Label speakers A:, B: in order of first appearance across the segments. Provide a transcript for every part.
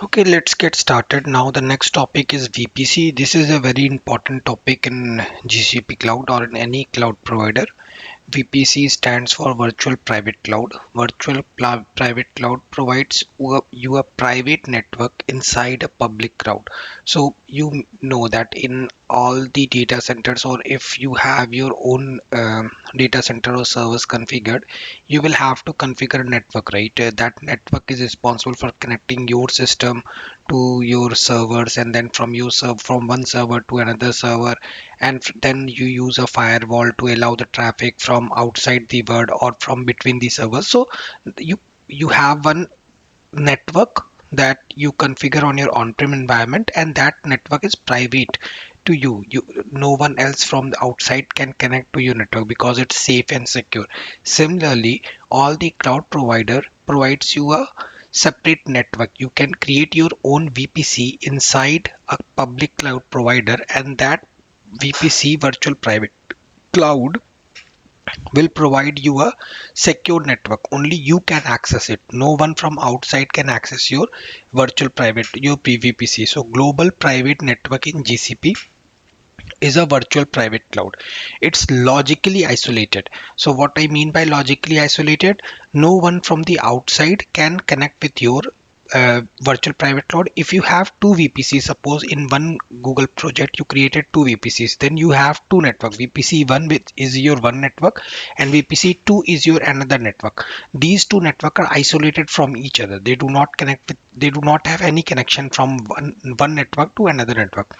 A: Okay, let's get started now. The next topic is VPC. This is a very important topic in GCP cloud or in any cloud provider. VPC stands for Virtual Private Cloud. Private Cloud provides you a private network inside a public cloud. So you know that in all the data centers, or if you have your own data center or servers configured, you will have to configure a network, right? That network is responsible for connecting your system to your servers, and then from one server to another server, and then you use a firewall to allow the traffic from outside the world or from between the servers. So you you have one network that you configure on your on-prem environment, and that network is private to you. No one else from the outside can connect to your network because it's safe and secure. Similarly, all the cloud provider provides you a separate network. You can create your own VPC inside a public cloud provider, and that VPC, virtual private cloud, will provide you a secure network. Only you can access it. No one from outside can access your your PVPC. So global private network in GCP is a virtual private cloud. It's logically isolated. So what I mean by logically isolated, no one from the outside can connect with your virtual private cloud. If you have two VPCs, suppose in one Google project you created two VPCs, then you have two networks. VPC1, which is your one network, and VPC2 is your another network. These two networks are isolated from each other. They do not have any connection from one network to another network.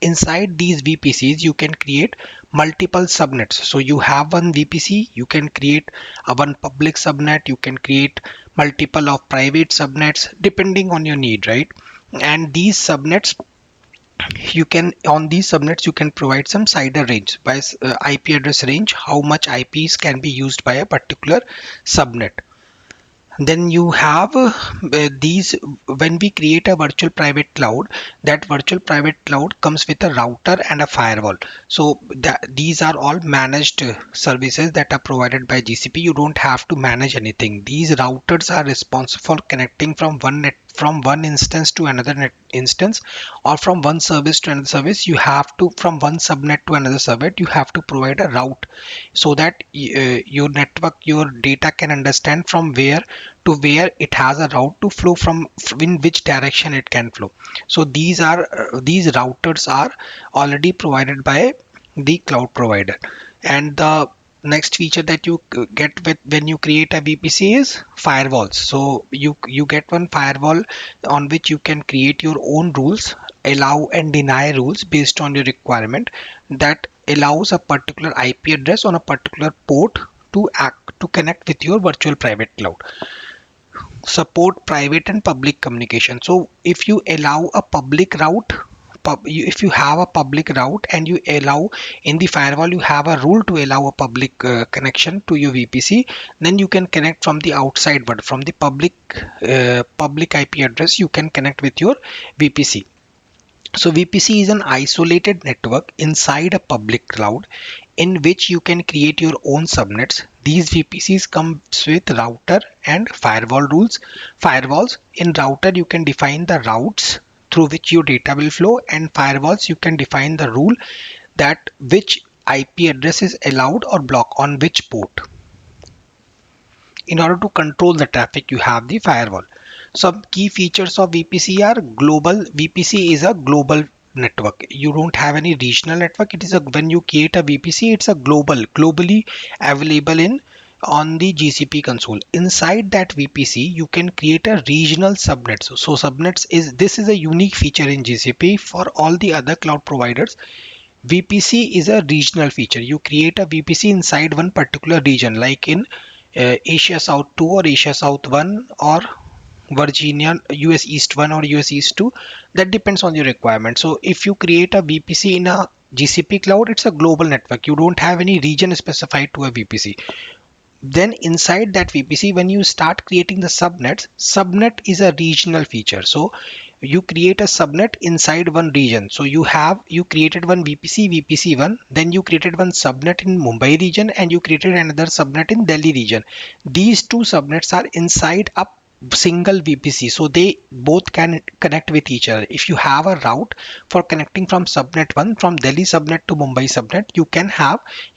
A: Inside these VPCs, you can create multiple subnets. So you have one VPC, you can create a one public subnet, you can create multiple of private subnets depending on your need, right? And these subnets, you can provide some CIDR range by IP address range, how much IPs can be used by a particular subnet. Then you have these. When we create a virtual private cloud, that virtual private cloud comes with a router and a firewall. So these are all managed services that are provided by GCP. You don't have to manage anything. These routers are responsible for connecting from one instance to another instance, or from one service to another service. You have to, from one subnet to another subnet, you have to provide a route, so that your network, your data can understand from where to where it has a route to flow, from in which direction it can flow. So these routers are already provided by the cloud provider. And the next feature that you get with when you create a VPC is firewalls. So you get one firewall on which you can create your own rules, allow and deny rules based on your requirement, that allows a particular IP address on a particular port to connect with your virtual private cloud. Support private and public communication. So if you allow a public route, if you have a public route and you allow in the firewall, you have a rule to allow a public connection to your VPC, then you can connect from the outside, but from the public IP address you can connect with your VPC. So VPC is an isolated network inside a public cloud in which you can create your own subnets. These VPCs comes with router and firewall rules. Firewalls, in router you can define the routes through which your data will flow, and firewalls you can define the rule that which IP address is allowed or blocked on which port. In order to control the traffic, you have the firewall. Some key features of VPC are global. VPC is a global network. You don't have any regional network. It is a, when you create a VPC, it's a globally available in on the GCP console. Inside that VPC, you can create a regional subnet. So subnets is a unique feature in GCP. For all the other cloud providers, VPC is a regional feature. You create a VPC inside one particular region, like in Asia South 2 or Asia South 1, or Virginia, US East 1 or US East 2. That depends on your requirement. So if you create a VPC in a GCP cloud, it's a global network. You don't have any region specified to a VPC. Then inside that VPC, when you start creating the subnets, subnet is a regional feature. So you create a subnet inside one region. So you created one VPC, VPC1, then you created one subnet in Mumbai region, and you created another subnet in Delhi region. These two subnets are inside a single VPC, so they both can connect with each other. If you have a route for connecting from subnet 1 from Delhi subnet to Mumbai subnet, you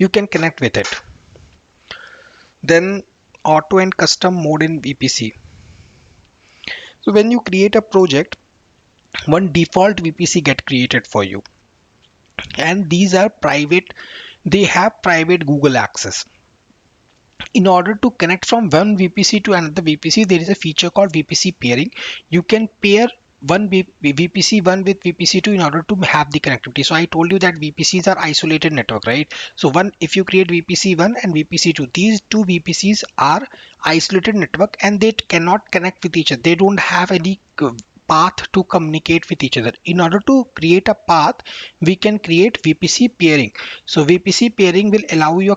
A: can connect with it. Then auto and custom mode in VPC. So when you create a project, one default VPC get created for you, and these are private. They have private Google access. In order to connect from one VPC to another VPC, there is a feature called VPC peering. You can pair one VPC 1 with VPC 2 in order to have the connectivity. So I told you that VPCs are isolated network, right? So if you create VPC 1 and VPC 2, these two VPCs are isolated network and they cannot connect with each other. They don't have any path to communicate with each other. In order to create a path, we can create VPC peering. So VPC peering will allow a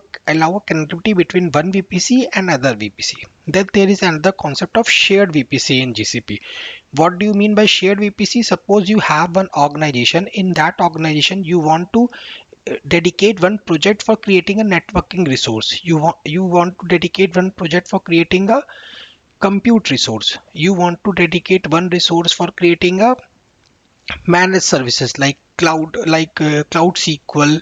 A: connectivity between one VPC and other VPC. Then there is another concept of shared VPC in GCP. What do you mean by shared VPC? Suppose you have one organization. In that organization, you want to dedicate one project for creating a networking resource. You want to dedicate one project for creating a compute resource. You want to dedicate one resource for creating a managed services like cloud SQL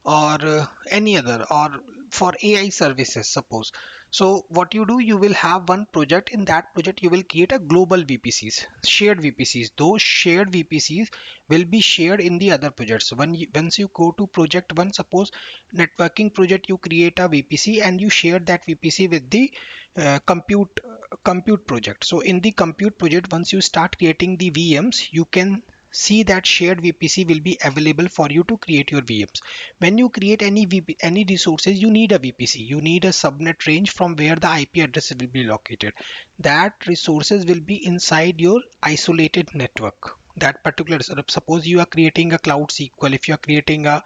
A: or any other, or for AI services, suppose. So what you do, you will have one project. In that project you will create a global VPCs, shared VPCs. Those shared VPCs will be shared in the other projects. Once you go to project one, suppose networking project, you create a VPC and you share that VPC with the compute project. So in the compute project, once you start creating the VMs, you can see that shared VPC will be available for you to create your VMs. When you create any resources, you need a VPC. You need a subnet range from where the IP address will be located. That resources will be inside your isolated network. That particular, suppose you are creating a cloud SQL, if you are creating a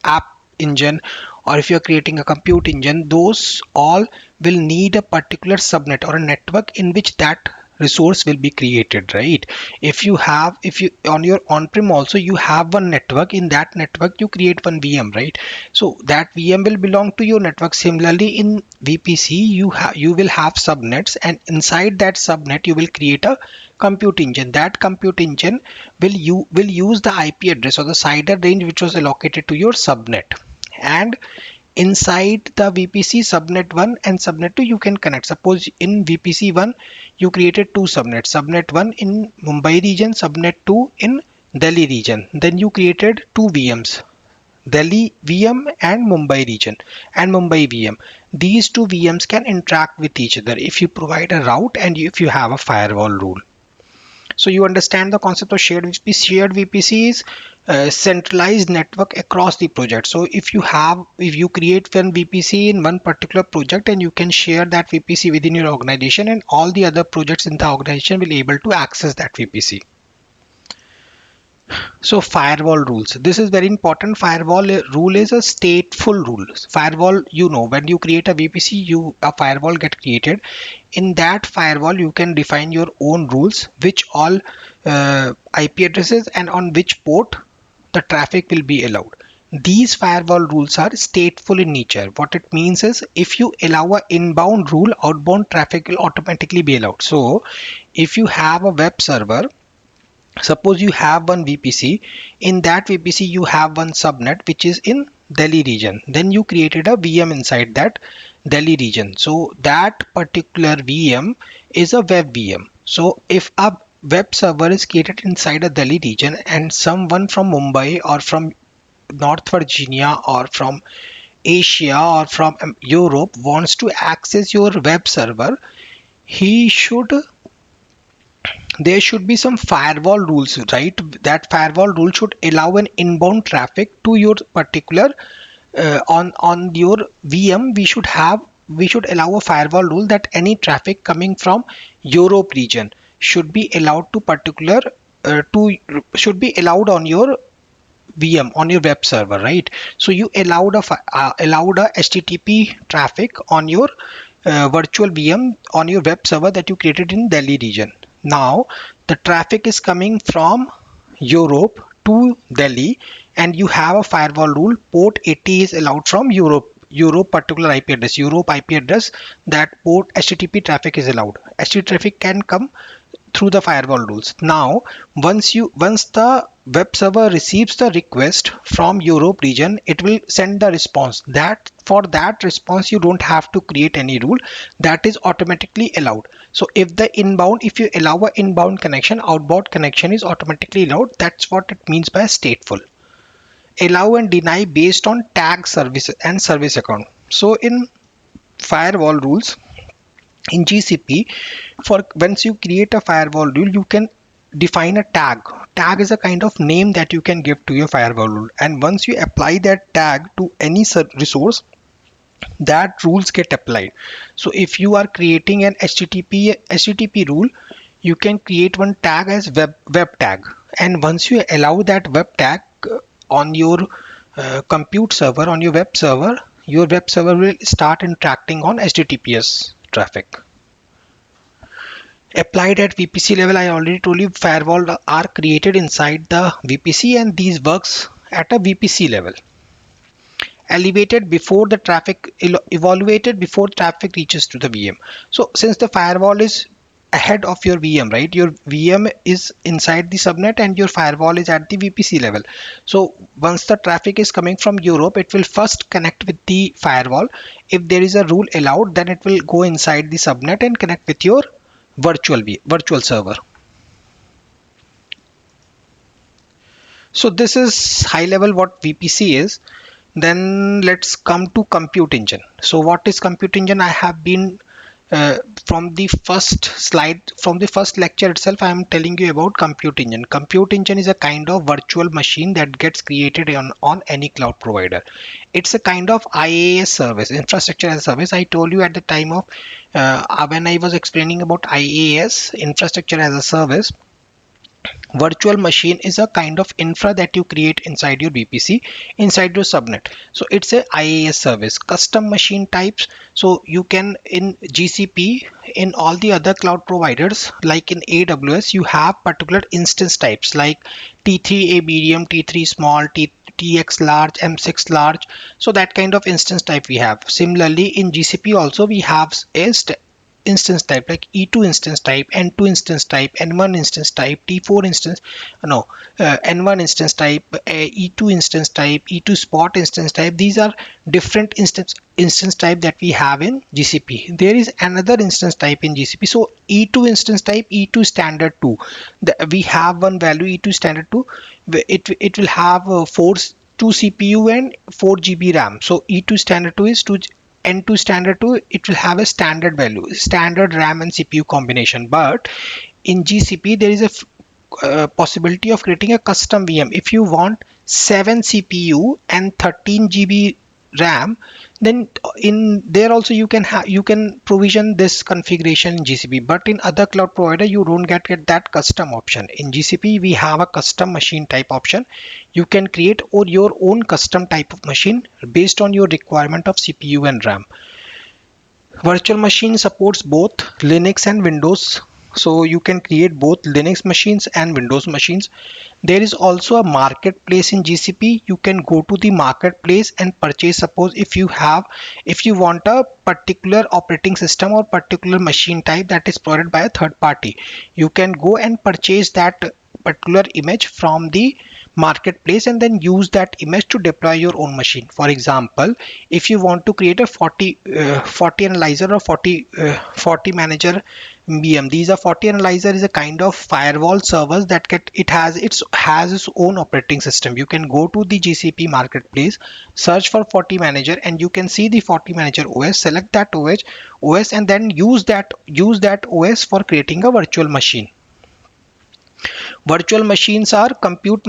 A: app engine, or if you are creating a compute engine, those all will need a particular subnet or a network in which that resource will be created, right? If you on your on-prem also, you have one network. In that network you create one VM, right? So that VM will belong to your network. Similarly, in VPC you will have subnets, and inside that subnet you will create a compute engine. That compute engine will use the IP address or the CIDR range which was allocated to your subnet. And inside the VPC subnet 1 and subnet 2 you can connect. Suppose in VPC 1 you created two subnets, subnet 1 in Mumbai region, subnet 2 in Delhi region. Then you created two VMs, Delhi VM and Mumbai region and Mumbai VM. These two VMs can interact with each other if you provide a route and if you have a firewall rule. So you understand the concept of shared VPC. Shared VPC is centralized network across the project. So if you create one VPC in one particular project, and you can share that VPC within your organization, and all the other projects in the organization will be able to access that VPC. So firewall rules. This is very important. Firewall rule is a stateful rule. Firewall, when you create a VPC, a firewall get created. In that firewall, you can define your own rules, which all IP addresses and on which port the traffic will be allowed. These firewall rules are stateful in nature. What it means is, if you allow an inbound rule, outbound traffic will automatically be allowed. So if you have a web server, suppose you have one VPC. In that VPC you have one subnet which is in Delhi region. Then you created a VM inside that Delhi region. So that particular VM is a web VM. So if a web server is created inside a Delhi region, and someone from Mumbai or from North Virginia or from Asia or from Europe wants to access your web server, there should be some firewall rules, right? That firewall rule should allow an inbound traffic to your particular on your VM. We should allow a firewall rule that any traffic coming from Europe region should be allowed should be allowed on your VM, on your web server, right? So you allowed a HTTP traffic on your virtual VM on your web server that you created in Delhi region. Now the traffic is coming from Europe to Delhi, and you have a firewall rule, port 80 is allowed from Europe Europe particular IP address, Europe IP address, that port HTTP traffic is allowed. HTTP traffic can come through the firewall rules. Now, once the web server receives the request from Europe region, it will send the response. That for that response, you don't have to create any rule. That is automatically allowed. So if you allow an inbound connection, outbound connection is automatically allowed. That's what it means by stateful. Allow and deny based on tag service and service account. So in firewall rules, in GCP, for once you create a firewall rule, you can define a tag. Tag is a kind of name that you can give to your firewall rule, and once you apply that tag to any resource, that rules get applied. So if you are creating an HTTP rule, you can create one tag as web tag, and once you allow that web tag on your compute server, on your web server will start interacting on HTTPS traffic. Applied at VPC level, I already told you firewall are created inside the VPC, and these works at a VPC level. Elevated before the traffic, evaluated before traffic reaches to the VM. So since the firewall is ahead of your VM, right? Your VM is inside the subnet and your firewall is at the VPC level. So once the traffic is coming from Europe, it will first connect with the firewall. If there is a rule allowed, then it will go inside the subnet and connect with your virtual server. So this is high level what VPC is. Then let's come to compute engine. So what is compute engine? I have been from the first slide, from the first lecture itself, I am telling you about compute engine. Compute engine is a kind of virtual machine that gets created on any cloud provider. It's a kind of IaaS service, infrastructure as a service. I told you at the time of when I was explaining about IaaS, infrastructure as a service. Virtual machine is a kind of infra that you create inside your VPC, inside your subnet. So it's a IaaS service. Custom machine types. So you can, in GCP, in all the other cloud providers, like in AWS, you have particular instance types like T3A medium, T3 small, TX large, M6 large. So that kind of instance type we have. Similarly, in GCP also we have a instance type like E2 instance type, N2 instance type, N1 instance type, T4 instance, no, N1 instance type, E2 instance type, E2 spot instance type. These are different instance type that we have in GCP. There is another instance type in GCP. So E2 instance type, E2 standard 2. We have one value E2 standard 2. It will have 2 CPU and 4 GB RAM. So E2 standard 2 is 2. N2 standard 2, it will have a standard value, standard RAM and CPU combination. But in GCP, there is a possibility of creating a custom VM. If you want 7 CPU and 13 GB RAM, then in there also you can provision this configuration in GCP. But in other cloud provider, you don't get that custom option. In GCP, we have a custom machine type option. You can create your own custom type of machine based on your requirement of CPU and RAM. Virtual machine supports both Linux and Windows. So you can create both Linux machines and Windows machines. There is also a marketplace in GCP. You can go to the marketplace and purchase. Suppose if you want a particular operating system or particular machine type that is provided by a third party, you can go and purchase that particular image from the marketplace and then use that image to deploy your own machine. For example, if you want to create a 40 analyzer or 40 manager VM, these are 40 analyzer is a kind of firewall servers that has its own operating system. You can go to the GCP marketplace, search for 40 manager, and you can see the 40 manager OS, select that OS and then use that OS for creating a virtual machine. Virtual machines are compute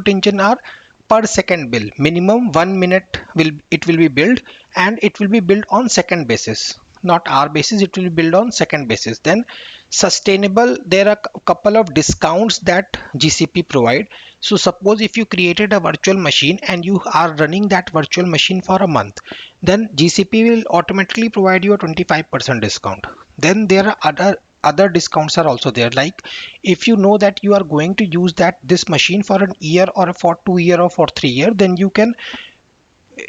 A: engine are per second bill. Minimum 1 minute will be built, and it will be built on second basis, not hour basis. It will be built on second basis. Then sustainable, there are a couple of discounts that GCP provide. So suppose if you created a virtual machine and you are running that virtual machine for a month, then GCP will automatically provide you a 25% discount. Then there are other discounts are also there, like if you know that you are going to use this machine for an year or for 2 year or for 3 year, then you can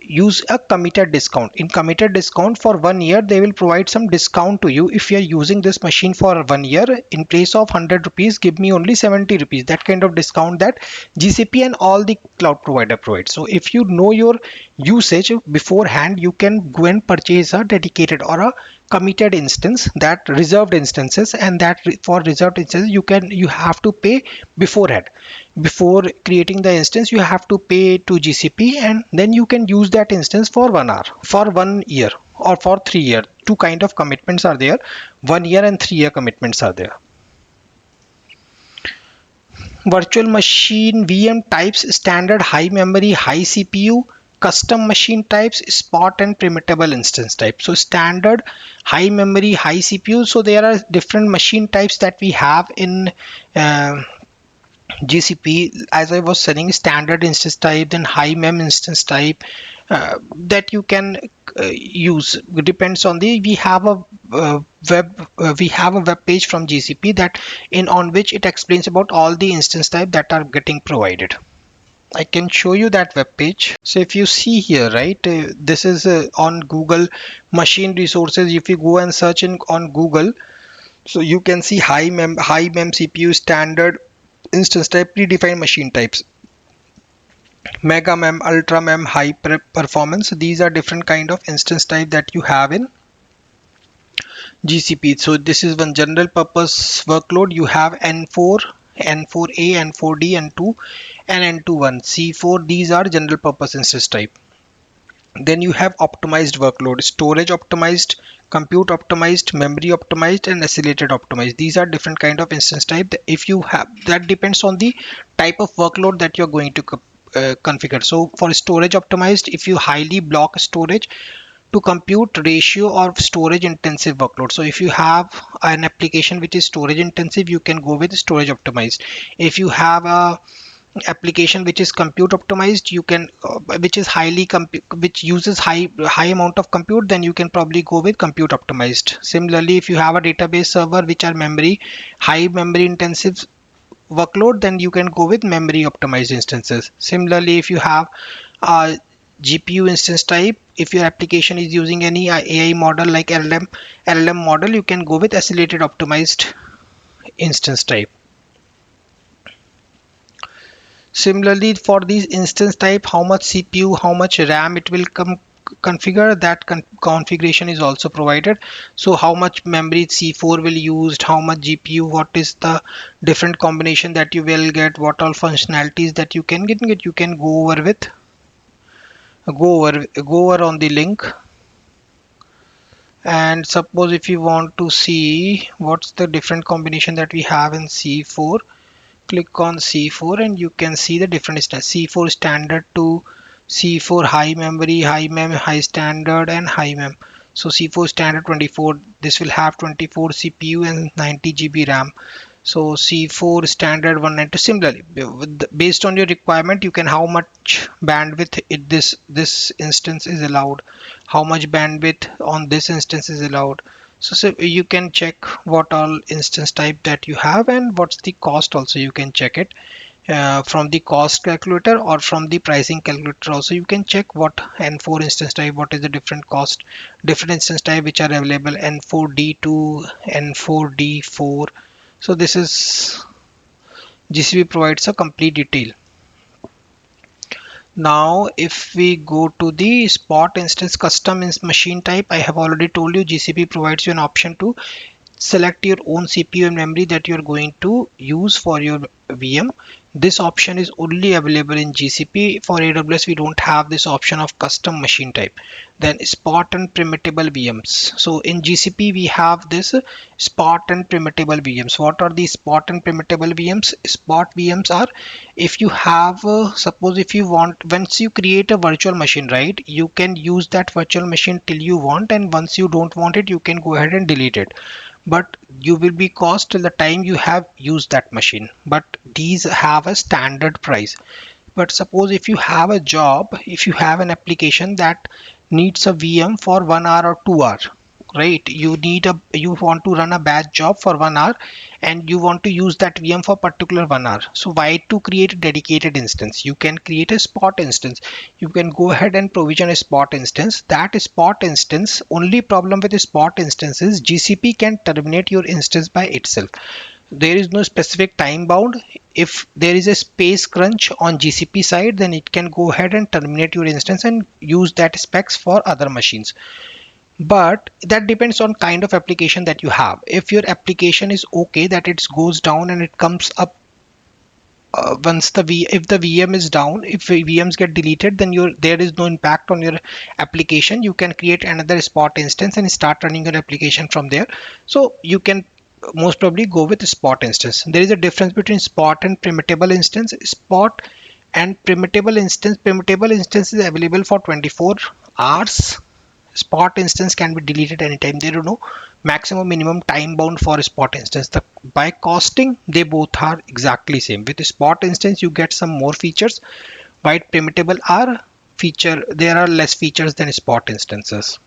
A: use a committed discount. In committed discount for 1 year, they will provide some discount to you. If you are using this machine for 1 year, in place of 100 rupees, give me only 70 rupees. That kind of discount that GCP and all the cloud provider provide. So if you know your usage beforehand, you can go and purchase a dedicated or a committed instance, that reserved instances, and that for reserved instances you have to pay beforehand. Before creating the instance, you have to pay to GCP, and then you can use that instance for 1 hour, for 1 year, or for 3 year. Two kind of commitments are there: 1 year and 3 year commitments are there. Virtual machine VM types: standard, high memory, high CPU. Custom machine types: spot and printable instance type. So standard, high memory, high CPU. So there are different machine types that we have in GCP. As I was saying, standard instance type, then high mem instance type, that you can use. It depends on the, we have a web page from GCP that on which it explains about all the instance type that are getting provided. I can show you that web page. So if you see here, right, this is on Google machine resources. If you go and search on Google, so you can see high mem CPU, standard instance type, predefined machine types, mega mem, ultra mem, high performance. These are different kind of instance type that you have in GCP. So this is one general purpose workload. You have N4, N4A, N4D, N2, and N21, C4. These are general purpose instance type. Then you have optimized workload: storage optimized, compute optimized, memory optimized, and accelerated optimized. These are different kind of instance type. If you have, that depends on the type of workload that you're going to configure. So for storage optimized, if you highly block storage to compute ratio or storage intensive workload. So if you have an application which is storage intensive, you can go with storage optimized. If you have a application which is compute optimized, you can which is which uses high amount of compute, then you can probably go with compute optimized. Similarly, if you have a database server which are high memory intensive workload, then you can go with memory optimized instances. Similarly, if you have a GPU instance type, if your application is using any AI model like LLM model, you can go with accelerated optimized instance type. Similarly, for these instance type, how much CPU, how much RAM it will configure, that configuration is also provided. So how much memory C4 will used, how much GPU, what is the different combination that you will get, what all functionalities that you can get, you can go over on the link. And suppose if you want to see what's the different combination that we have in C4, click on C4 and you can see the different C4 standard to C4 high memory, high mem, high standard, and high mem. So C4 standard 24, this will have 24 CPU and 90 GB RAM. So C4 standard 192. Similarly, based on your requirement, you can how much bandwidth this instance is allowed, how much bandwidth on this instance is allowed. So you can check what all instance type that you have and what's the cost. Also you can check it from the cost calculator or from the pricing calculator. Also you can check what N4 instance type, what is the different cost, different instance type which are available, N4D2, N4D4. So this is GCP provides a complete detail. Now if we go to the spot instance custom machine type, I have already told you GCP provides you an option to select your own CPU and memory that you're going to use for your VM. This option is only available in GCP. For AWS, we don't have this option of custom machine type. Then spot and printable VMs. So in GCP, we have this spot and printable VMs. What are the spot and printable VMs? Spot VMs are, if you have, suppose if you want, once you create a virtual machine, right, you can use that virtual machine till you want, and once you don't want it, you can go ahead and delete it. But you will be cost till the time you have used that machine. But these have a standard price. But suppose if you have a job, if you have an application that needs a VM for 1 hour or 2 hours, right? You want to run a batch job for 1 hour, and you want to use that VM for particular 1 hour. So why to create a dedicated instance? You can create a spot instance. You can go ahead and provision a spot instance. That spot instance, only problem with the spot instance is GCP can terminate your instance by itself. There is no specific time bound. If there is a space crunch on GCP side, then it can go ahead and terminate your instance and use that specs for other machines. But that depends on kind of application that you have. If your application is okay, that it goes down and it comes up once if the VM is down, if VMs get deleted, then there is no impact on your application. You can create another spot instance and start running your application from there. So you can most probably go with spot instance. There is a difference between spot and primitive instance. Spot and primitive instance is available for 24 hours. Spot instance can be deleted anytime. There is no maximum minimum time bound for a spot instance. By costing, they both are exactly same. With a spot instance, you get some more features. While primitive are there are less features than spot instances.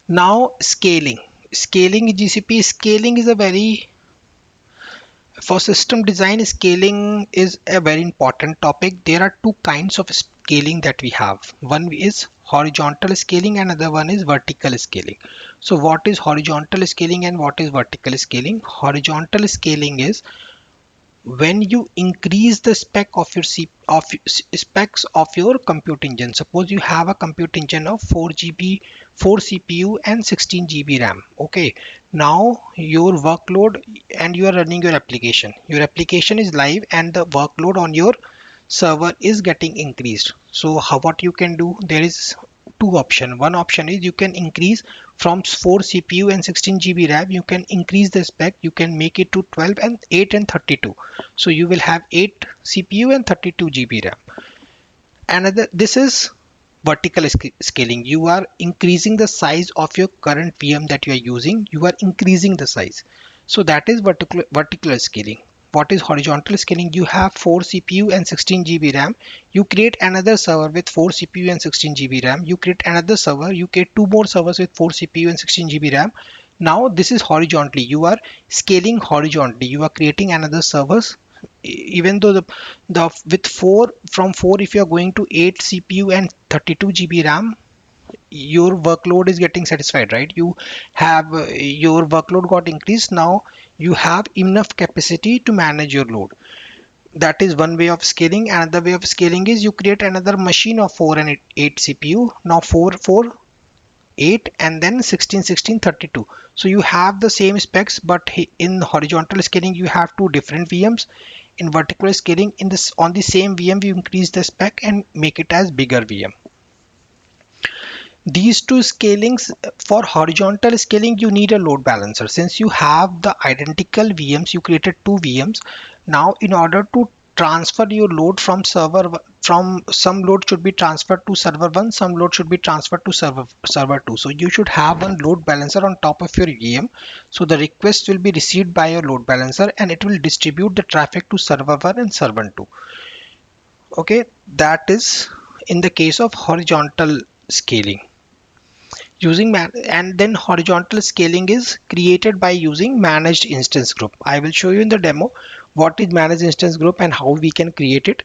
A: Now scaling in GCP. Scaling is a very, for system design, scaling is a very important topic. There are two kinds of scaling that we have. One is horizontal scaling and another one is vertical scaling. So what is horizontal scaling and what is vertical scaling? Horizontal scaling is when you increase the spec of your specs of your compute engine. Suppose you have a compute engine of 4 GB, 4 CPU and 16 GB RAM. Okay, now your workload, and you are running your application. Your application is live and the workload on your server is getting increased. So what you can do, there is two options. One option is you can increase from 4 CPU and 16 GB RAM. You can increase the spec. You can make it to 12 and 8 and 32. So you will have 8 CPU and 32 GB RAM. This is vertical scaling. You are increasing the size of your current VM that you are using. You are increasing the size. So that is vertical scaling. What is horizontal scaling? You have 4 CPU and 16 GB RAM. You create another server with 4 CPU and 16 GB RAM. You create another server. You create two more servers with 4 CPU and 16 GB RAM. Now this is horizontally. You are scaling horizontally. You are creating another servers. Even though with 4, from 4, if you are going to 8 CPU and 32 GB RAM, your workload is getting satisfied, right? You have your workload got increased. Now you have enough capacity to manage your load. That is one way of scaling. Another way of scaling is you create another machine of 4 and 8 CPU. Now 4 4 8 and then 16 16 32. So you have the same specs, but in horizontal scaling you have two different VMs. In vertical scaling, on the same VM you increase the spec and make it as bigger VM. These two scalings, for horizontal scaling you need a load balancer. Since you have the identical VMs, you created two VMs. Now in order to transfer your load from some load should be transferred to server 1, some load should be transferred to server 2. So you should have one load balancer on top of your VM. So the request will be received by your load balancer and it will distribute the traffic to server 1 and server 2. Okay, that is in the case of horizontal scaling. And then horizontal scaling is created by using managed instance group. I will show you in the demo what is managed instance group and how we can create it.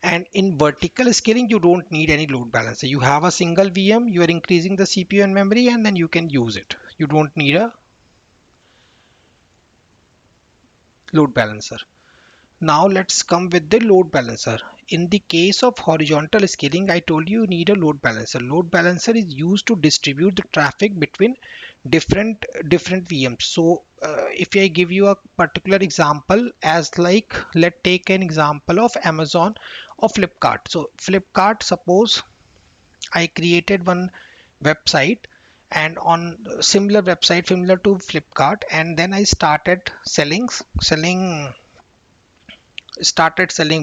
A: And in vertical scaling you don't need any load balancer. You have a single VM, you are increasing the CPU and memory, and then you can use it. You don't need a load balancer. Now let's come with the load balancer. In the case of horizontal scaling, I told you need a load balancer. Load balancer is used to distribute the traffic between different VMs. So if I give you a particular example, as like, let's take an example of Amazon or Flipkart. So Flipkart, suppose I created one website, and on similar website similar to Flipkart, and then I started selling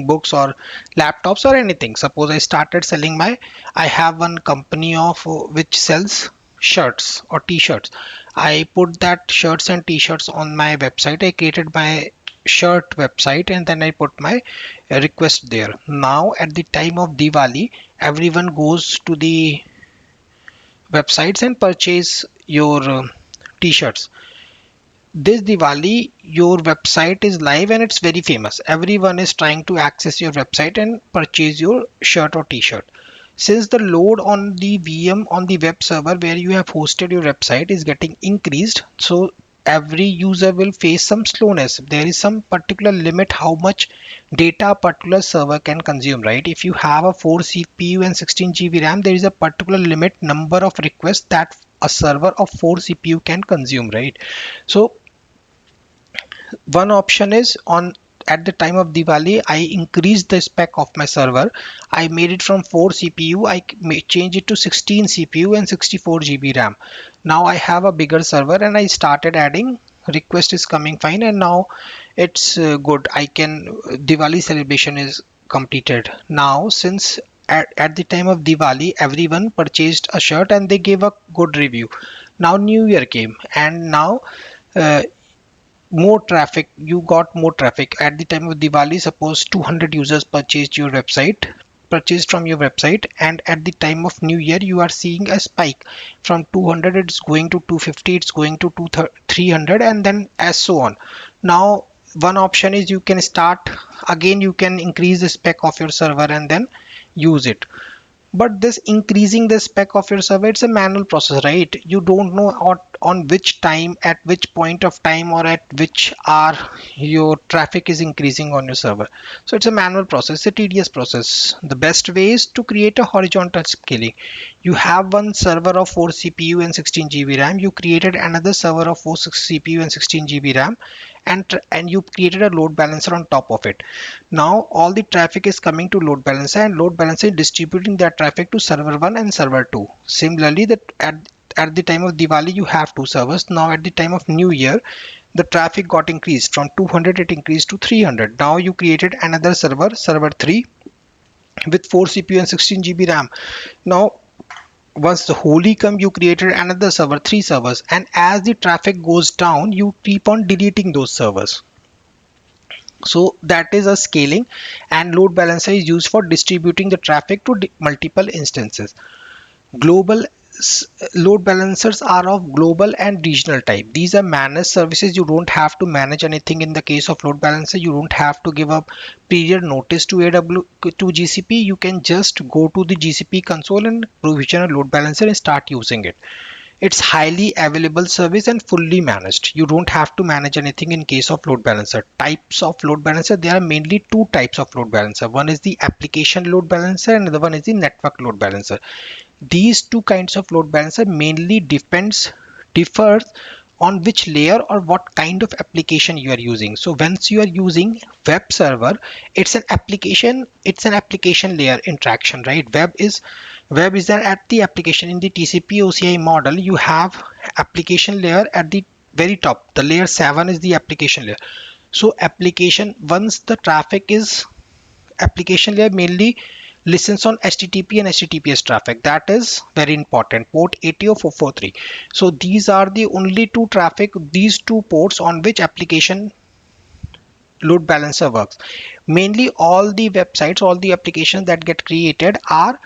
A: books or laptops or anything. Suppose I have one company of which sells shirts or t-shirts. I put that shirts and t-shirts on my website. I created my shirt website and then I put my request there. Now at the time of Diwali, everyone goes to the websites and purchase your t-shirts. This Diwali, your website is live and it's very famous. Everyone is trying to access your website and purchase your shirt or t-shirt. Since the load on the VM on the web server where you have hosted your website is getting increased, so every user will face some slowness. There is some particular limit how much data a particular server can consume, right? If you have a 4 CPU and 16 GB RAM, there is a particular limit number of requests that a server of 4 CPU can consume, right? So one option is on at the time of Diwali, I increased the spec of my server. I made it from 4 CPU, I changed it to 16 CPU and 64 GB RAM. Now I have a bigger server and I started adding request is coming fine, and now it's good. I can Diwali celebration is completed. Now since at the time of Diwali everyone purchased a shirt and they gave a good review. Now New Year came and now uh, more traffic, you got more traffic at the time of Diwali. Suppose 200 users purchased from your website, and at the time of New Year you are seeing a spike from 200, it's going to 250, it's going to 300, and then as so on. Now one option is you can start again, you can increase the spec of your server and then use it. But this increasing the spec of your server, it's a manual process, right? You don't know on which time, at which point of time, or at which hour your traffic is increasing on your server. So it's a manual process, a tedious process. The best way is to create a horizontal scaling. You have one server of 4 CPU and 16 GB RAM. You created another server of 4 CPU and 16 GB RAM, and you created a load balancer on top of it. Now all the traffic is coming to load balancer, and load balancer is distributing that traffic to server 1 and server 2. Similarly, that at the time of Diwali you have two servers. Now at the time of New Year the traffic got increased from 200, it increased to 300. Now you created another server, server 3, with 4 CPU and 16 GB RAM. Now once the Holi come, you created another server, 3 servers, and as the traffic goes down you keep on deleting those servers. So that is a scaling, and load balancer is used for distributing the traffic to multiple instances. Global load balancers are of global and regional type. These are managed services. You don't have to manage anything in the case of load balancer. You don't have to give up period notice to GCP. You can just go to the GCP console and provision a load balancer and start using it. It's highly available service and fully managed. You don't have to manage anything in case of load balancer. Types of load balancer, there are mainly two types of load balancer. One is the application load balancer and the other one is the network load balancer. These two kinds of load balancer mainly differs on which layer or what kind of application you are using. So once you are using web server, it's an application layer interaction, right? Web is there at the application. In the TCP OCI model you have application layer at the very top. The layer 7 is the application layer. So application, once the traffic is application layer mainly listens on HTTP and HTTPS traffic. That is very important, port 80 or 443. So these are the only two traffic, these two ports on which application load balancer works. Mainly all the websites, all the applications that get created are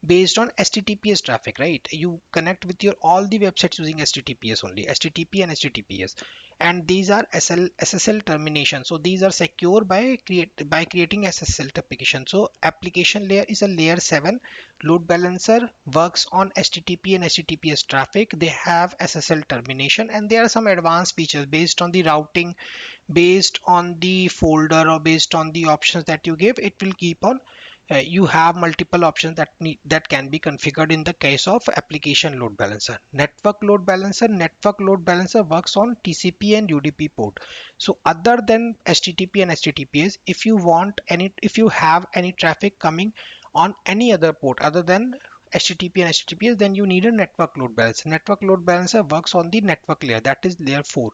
A: based on HTTPS traffic, right? You connect with your all the websites using HTTPS only, HTTP and HTTPS, and these are SSL termination. So these are secure by creating SSL application. So application layer is a layer 7. Load balancer works on HTTP and HTTPS traffic. They have SSL termination, and there are some advanced features based on the routing, based on the folder, or based on the options that you give. It will keep on you have multiple options that can be configured in the case of application load balancer. Network load balancer works on TCP and UDP port. So other than HTTP and HTTPS, if you have any traffic coming on any other port other than HTTP and HTTPS, then you need a network load balancer. Network load balancer works on the network layer, that is layer 4.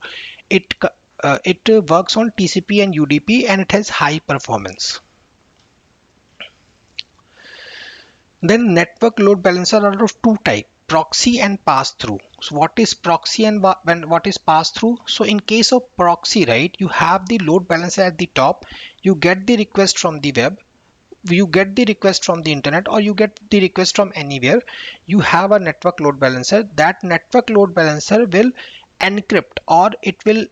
A: It works on TCP and UDP, and it has high performance. Then network load balancer are of two types, proxy and pass through. So what is proxy and what is pass through? So in case of proxy, right, you have the load balancer at the top, you get the request from the web. you get the request from the internet or you get the request from anywhere, you have a network load balancer. That network load balancer will encrypt, or it will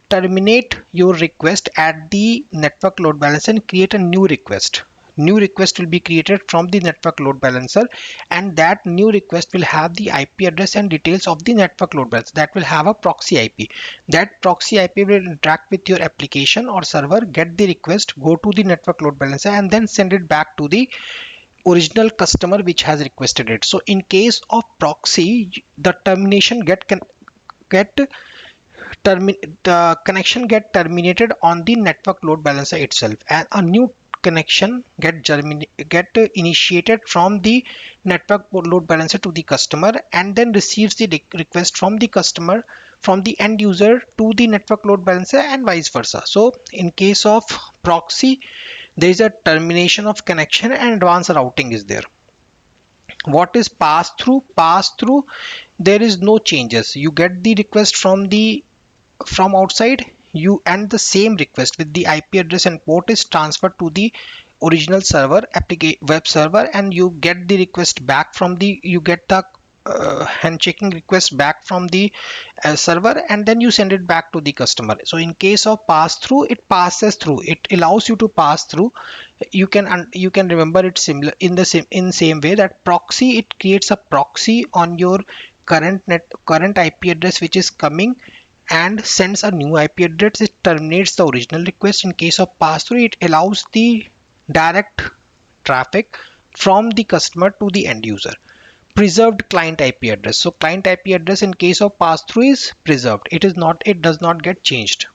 A: terminate your request at the network load balancer and create a new request. New request will be created from the network load balancer, and that new request will have the IP address and details of the network load balancer. That will have a proxy IP. That proxy IP will interact with your application or server, get the request, go to the network load balancer, and then send it back to the original customer which has requested it. So in case of proxy, the termination get the connection get terminated on the network load balancer itself, and a new connection get initiated from the network load balancer to the customer, and then receives the request from the customer, from the end user to the network load balancer, and vice versa. So in case of proxy, there is a termination of connection and advanced routing is there. What is pass through? Pass through, there is no changes. You get the request from outside, you and the same request with the IP address and port is transferred to the original server, web server, and you get the request back from the, you get the handshaking request back from the server, and then you send it back to the customer. So in case of pass through, it passes through, it allows you to pass through. You can remember it similar in the same way that proxy, it creates a proxy on your current IP address which is coming and sends a new IP address. It terminates the original request. In case of pass through, it allows the direct traffic from the customer to the end user. Preserved client IP address. So client IP address in case of pass through is preserved. It does not get changed.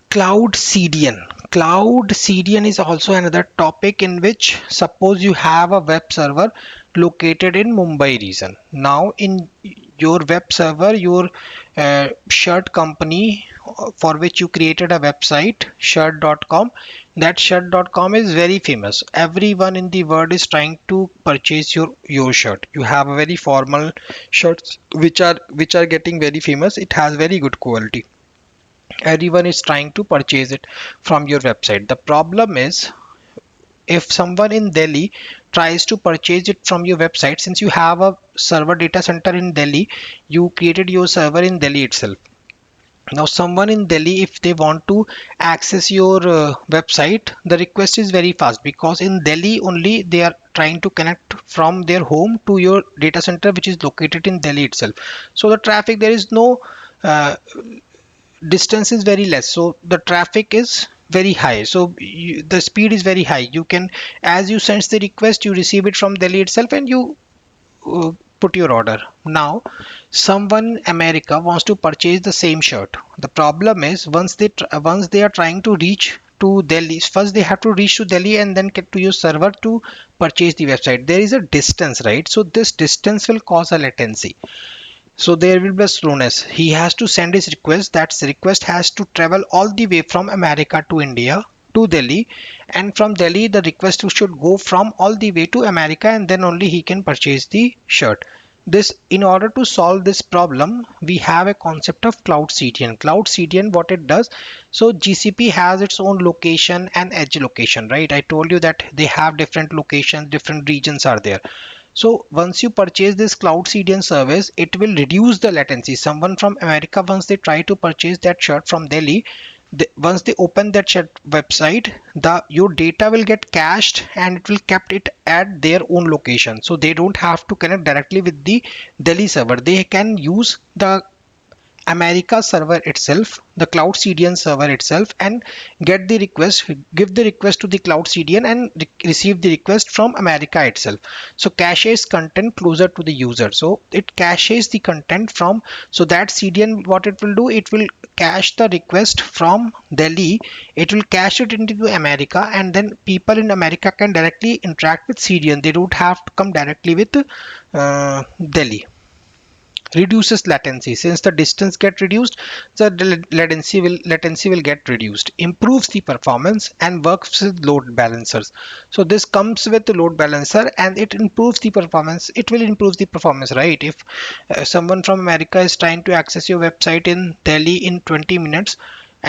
A: Cloud CDN. Cloud CDN is also another topic in which, suppose you have a web server located in Mumbai region. Now in your web server, your shirt company for which you created a website, shirt.com, that shirt.com is very famous. Everyone in the world is trying to purchase your shirt. You have a very formal shirts which are getting very famous. It has very good quality. Everyone is trying to purchase it from your website. The problem is, if someone in Delhi tries to purchase it from your website, since you have a server data center in Delhi, you created your server in Delhi itself. Now someone in Delhi, if they want to access your website, the request is very fast, because in Delhi only they are trying to connect from their home to your data center which is located in Delhi itself. So the traffic, there is no distance is very less, so the traffic is very high, so the speed is very high. You can, as you send the request, you receive it from Delhi itself and you put your order. Now someone in America wants to purchase the same shirt. The problem is, once they are trying to reach to Delhi, first they have to reach to Delhi and then get to your server to purchase the website. There is a distance, right? So this distance will cause a latency. So there will be a slowness. He has to send his request. That request has to travel all the way from America to India to Delhi, and from Delhi the request should go from all the way to America, and then only he can purchase the shirt. This, in order to solve this problem, we have a concept of Cloud CDN. Cloud CDN, what it does, so GCP has its own location and edge location, right? I told you that they have different locations, different regions are there. So once you purchase this Cloud CDN service, it will reduce the latency. Someone from America, once they try to purchase that shirt from Delhi, once they open that shirt website, your data will get cached and it will kept it at their own location. So they don't have to connect directly with the Delhi server. They can use the America server itself, the Cloud CDN server itself, and get the request, give the request to the Cloud CDN and receive the request from America itself. So caches content closer to the user. So it caches the content from, so that CDN, what it will do, it will cache the request from Delhi, it will cache it into America, and then people in America can directly interact with CDN. They don't have to come directly with Delhi. Reduces latency. Since the distance get reduced, the latency will get reduced. Improves the performance and works with load balancers. So this comes with the load balancer and it improves the performance. It will improve the performance, right? If someone from America is trying to access your website in Delhi in 20 minutes,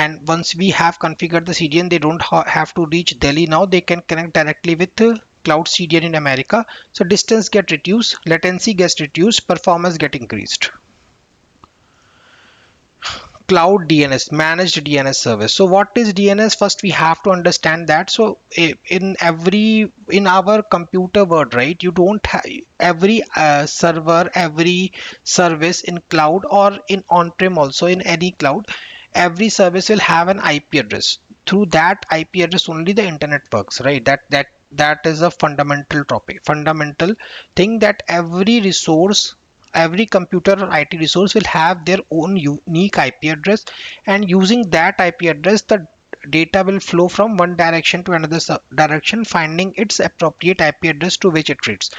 A: and once we have configured the CDN, they don't have to reach Delhi. Now they can connect directly with cloud CDN in America. So distance get reduced, latency gets reduced, performance get increased. Cloud DNS, managed DNS service. So what is DNS? First we have to understand that. So in our computer world, right, you don't have every server, every service in cloud or in on-prem, also in any cloud, every service will have an IP address. Through that IP address only the internet works, right? That is a fundamental topic, fundamental thing, that every resource, every computer or IT resource will have their own unique IP address, and using that IP address the data will flow from one direction to another direction, finding its appropriate IP address to which it reads.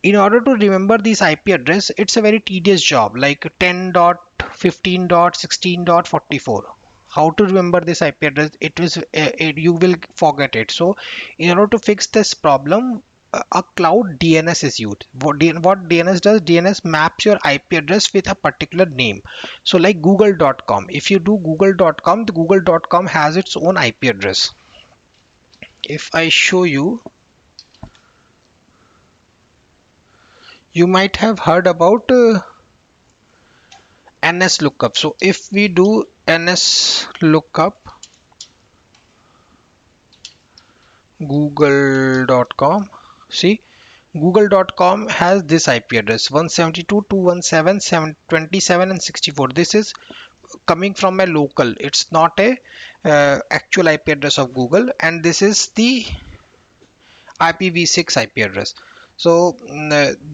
A: In order to remember this IP address, it's a very tedious job, like 10.15.16.44. How to remember this IP address? You will forget it. So in order to fix this problem, a cloud DNS is used. What DNS does? DNS maps your IP address with a particular name. So like google.com, if you do google.com, the google.com has its own IP address. If I show you, you might have heard about NS lookup. So if we do NS lookup google.com, see, google.com has this IP address 172.217.27 and 64. This is coming from a local, it's not a actual IP address of Google, and this is the IPv6 IP address. So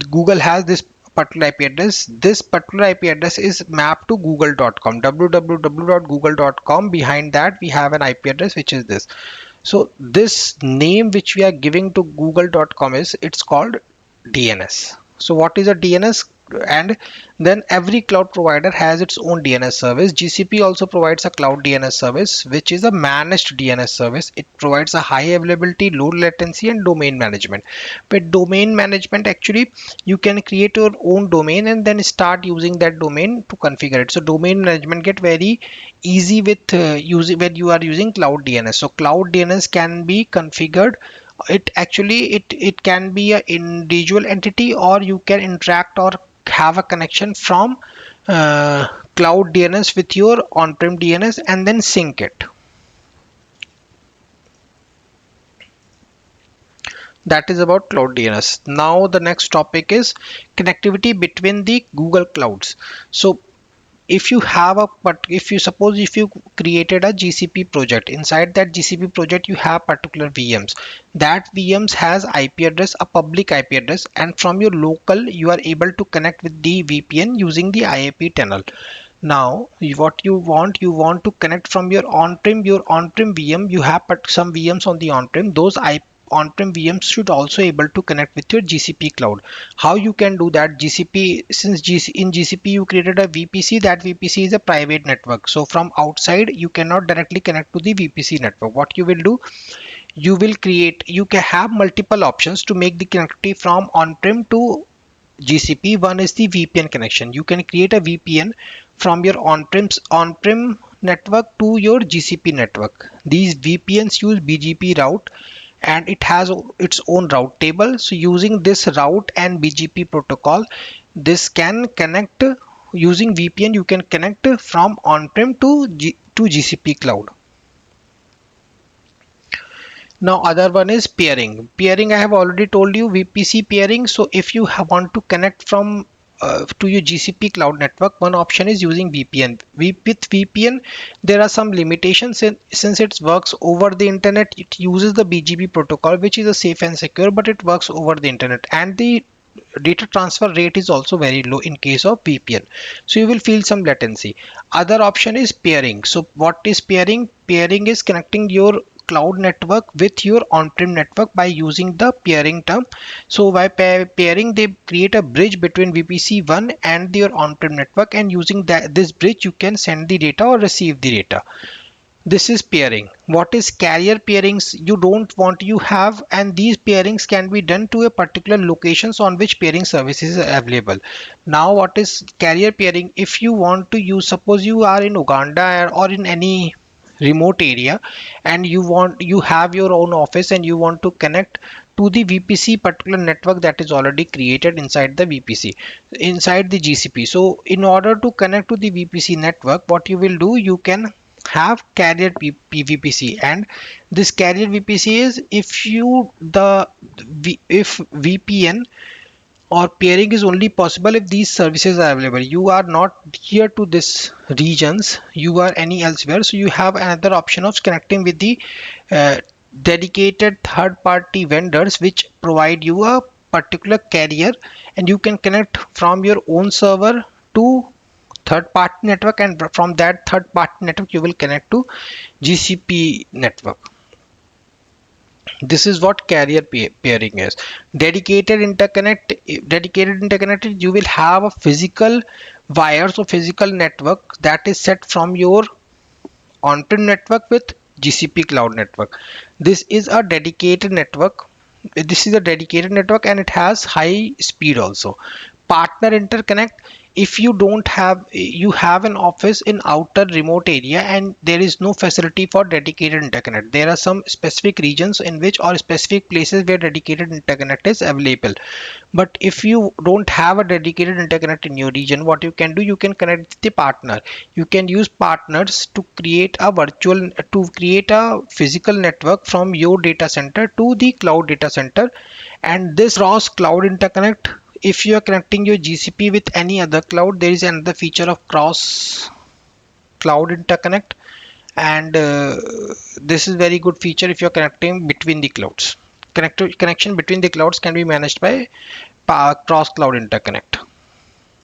A: Google has this particular IP address. This particular IP address is mapped to google.com, www.google.com. Behind that we have an IP address which is this. So this name which we are giving to google.com is, it's called DNS. So what is a DNS? And then every cloud provider has its own DNS service. GCP also provides a cloud DNS service, which is a managed DNS service. It provides a high availability, low latency, and domain management. But domain management, actually you can create your own domain and then start using that domain to configure it. So domain management get very easy with using when you are using cloud DNS. So cloud DNS can be configured. It can be an individual entity, or you can interact or have a connection from cloud DNS with your on-prem DNS and then sync it. That is about cloud DNS. Now the next topic is connectivity between the Google clouds. So if you created a GCP project, inside that GCP project you have particular VMs. That VMs has IP address, a public IP address, and from your local you are able to connect with the VPN using the IAP tunnel. Now what you want to connect from your on-prem VM. You have some VMs on the on-prem. Those on-prem VMs should also able to connect with your GCP cloud. How you can do that? GCP, in GCP you created a VPC. That VPC is a private network, so from outside you cannot directly connect to the VPC network. What you will do, you can have multiple options to make the connectivity from on-prem to GCP. One is the VPN connection. You can create a VPN from your on-prem network to your GCP network. These VPNs use BGP route, and it has its own route table. So using this route and BGP protocol, this can connect using VPN. You can connect from on-prem to GCP cloud. Now other one is peering. Peering I have already told you, VPC peering. So if you want to connect from to your GCP cloud network, one option is using VPN. With VPN there are some limitations, since it works over the internet. It uses the BGP protocol, which is a safe and secure, but it works over the internet, and the data transfer rate is also very low in case of VPN, so you will feel some latency. Other option is peering. So what is peering? Peering is connecting your cloud network with your on-prem network by using the peering term. So by peering, they create a bridge between VPC1 and your on-prem network, and using this bridge you can send the data or receive the data. This is peering. What is carrier peerings? You don't want you have, and these peerings can be done to a particular locations on which peering services are available. Now what is carrier peering? If you want to use, suppose you are in Uganda or in any remote area, and you have your own office and you want to connect to the VPC particular network that is already created inside the VPC, inside the GCP. So in order to connect to the VPC network, what you will do, you can have carrier PVPC, and this carrier VPC is if VPN or peering is only possible if these services are available. You are not here to this regions, you are any elsewhere, so you have another option of connecting with the uh, dedicated third party vendors which provide you a particular carrier, and you can connect from your own server to third party network, and from that third party network you will connect to GCP network. This is what carrier peering is. Dedicated interconnect, you will have a physical wires or physical network that is set from your on-prem network with GCP cloud network. This is a dedicated network. This is a dedicated network and it has high speed also. Partner interconnect, if you don't have, you have an office in outer remote area and there is no facility for dedicated interconnect. There are some specific regions in which, or specific places where dedicated interconnect is available. But if you don't have a dedicated interconnect in your region, what you can do, you can connect with the partner. You can use partners to create a physical network from your data center to the cloud data center. And this cross cloud interconnect, if you are connecting your GCP with any other cloud, there is another feature of cross cloud interconnect, and this is very good feature if you are connecting between the clouds. Connection between the clouds can be managed by cross cloud interconnect.